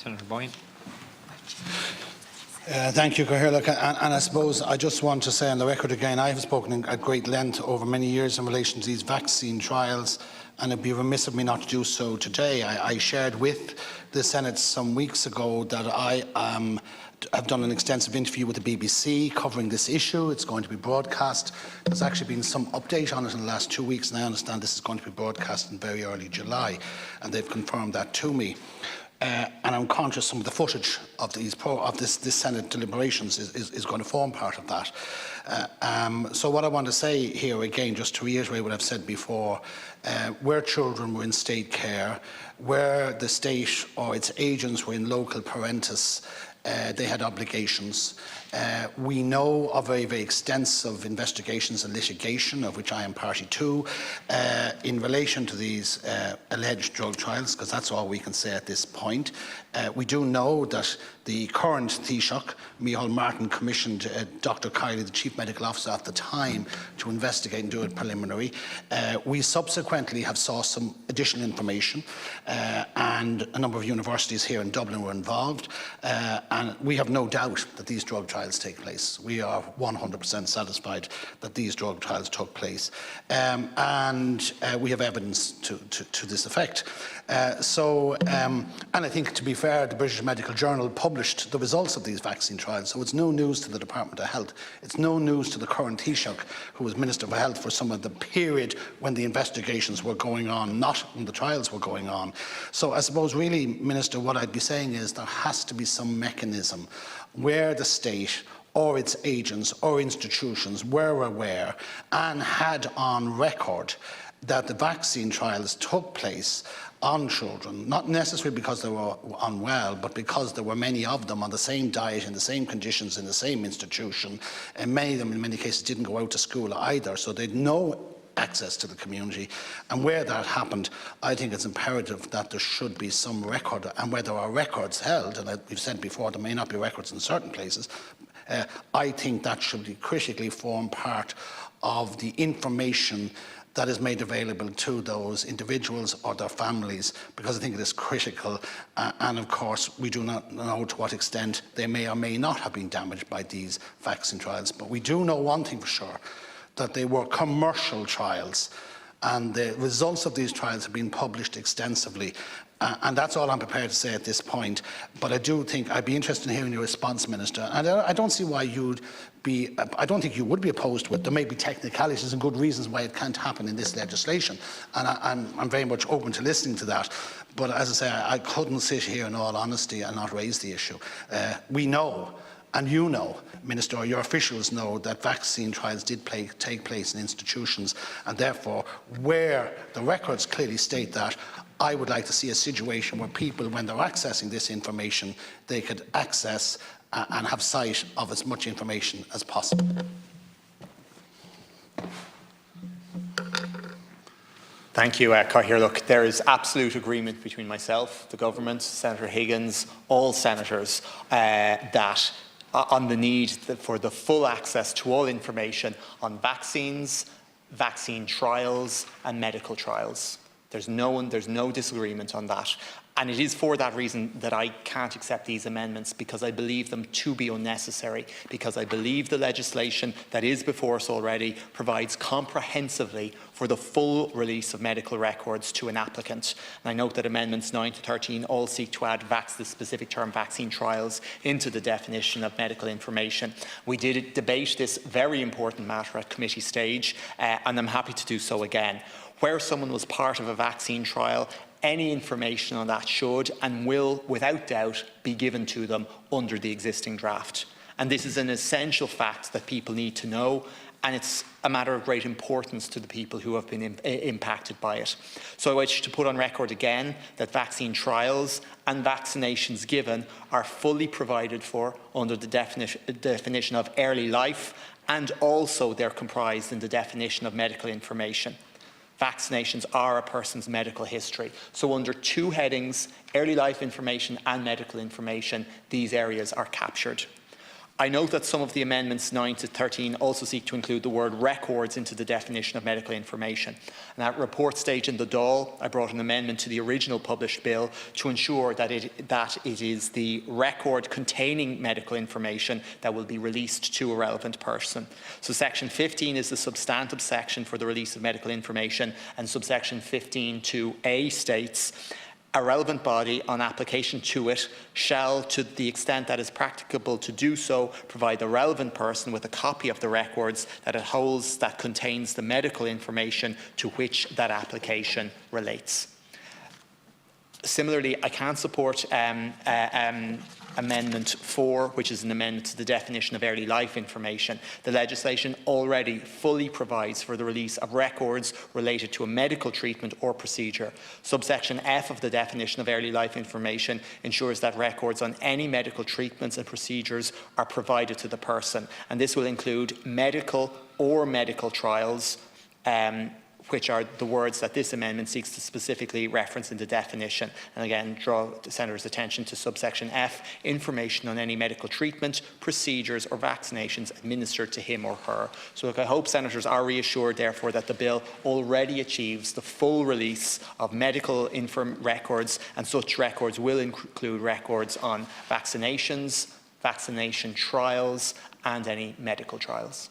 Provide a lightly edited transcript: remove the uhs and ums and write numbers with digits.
Senator Boyhan. Thank you, Cathaoirleach. And I suppose I just want to say on the record again, I have spoken at great length over many years in relation to these vaccine trials, and it would be remiss of me not to do so today. I shared with the Senate some weeks ago that I have done an extensive interview with the BBC covering this issue. It's going to be broadcast. There's actually been some update on it in the last 2 weeks, and I understand this is going to be broadcast in very early July, and they've confirmed that to me. And I'm conscious some of the footage of this Senate deliberations is going to form part of that. So what I want to say here again, just to reiterate what I've said before, where children were in state care, where the state or its agents were in local parentis, they had obligations. We know of very, very extensive investigations and litigation, of which I am party to, in relation to these alleged drug trials, because that's all we can say at this point. We do know that the current Taoiseach, Micheál Martin, commissioned Dr. Kiley, the Chief Medical Officer at the time, to investigate and do it preliminary. We subsequently have saw some additional information, and a number of universities here in Dublin were involved, and we have no doubt that these drug trials take place. We are 100% satisfied that these drug trials took place, and we have evidence to this effect. And I think, to be fair, the British Medical Journal published the results of these vaccine trials, so it's no news to the Department of Health. It's no news to the current Taoiseach, who was Minister for Health for some of the period when the investigations were going on, not when the trials were going on. So I suppose really, Minister, what I'd be saying is there has to be some mechanism where the state or its agents or institutions were aware and had on record that the vaccine trials took place on children, not necessarily because they were unwell, but because there were many of them on the same diet, in the same conditions, in the same institution, and many of them in many cases didn't go out to school either, so they'd no access to the community. And where that happened, I think it's imperative that there should be some record, and where there are records held, and we've said before there may not be records in certain places, I think that should be critically form part of the information that is made available to those individuals or their families, because I think it is critical, and of course we do not know to what extent they may or may not have been damaged by these vaccine trials, but we do know one thing for sure, that they were commercial trials, and the results of these trials have been published extensely. And that's all I'm prepared to say at this point. But I do think I'd be interested in hearing your response, Minister. And I don't see why you'd be, I don't think you would be opposed to it. There may be technicalities and good reasons why it can't happen in this legislation. And I'm very much open to listening to that. But as I say, I couldn't sit here in all honesty and not raise the issue. We know, and you know, Minister, or your officials know, that vaccine trials did take place in institutions, and therefore, where the records clearly state that, I would like to see a situation where people, when they're accessing this information, they could access and have sight of as much information as possible. Thank you, Cathaoirleach. There is absolute agreement between myself, the government, Senator Higgins, all senators, that on the need for the full access to all information on vaccines, vaccine trials and medical trials. There's no disagreement on that. And it is for that reason that I can't accept these amendments, because I believe them to be unnecessary, because I believe the legislation that is before us already provides comprehensively for the full release of medical records to an applicant. And I note that Amendments 9 to 13 all seek to add the specific term vaccine trials into the definition of medical information. We did debate this very important matter at committee stage, and I'm happy to do so again. Where someone was part of a vaccine trial, any information on that should and will, without doubt, be given to them under the existing draft. And this is an essential fact that people need to know, and it's a matter of great importance to the people who have been impacted by it. So I wish to put on record again that vaccine trials and vaccinations given are fully provided for under the definition of early life, and also they're comprised in the definition of medical information. Vaccinations are a person's medical history. So under two headings, early life information and medical information, these areas are captured. I note that some of the amendments 9 to 13 also seek to include the word records into the definition of medical information. And at report stage in the Dáil, I brought an amendment to the original published bill to ensure that it is the record containing medical information that will be released to a relevant person. So section 15 is the substantive section for the release of medical information, and subsection 15(2)(a) states, a relevant body, on application to it, shall, to the extent that is practicable to do so, provide the relevant person with a copy of the records that it holds that contains the medical information to which that application relates. Similarly, I can support Amendment 4, which is an amendment to the definition of early life information. The legislation already fully provides for the release of records related to a medical treatment or procedure. Subsection F of the definition of early life information ensures that records on any medical treatments and procedures are provided to the person, and this will include medical or medical trials, which are the words that this amendment seeks to specifically reference in the definition. And again, draw the Senator's attention to subsection F, information on any medical treatment, procedures or vaccinations administered to him or her. So look, I hope Senators are reassured, therefore, that the bill already achieves the full release of medical records, and such records will include records on vaccinations, vaccination trials and any medical trials.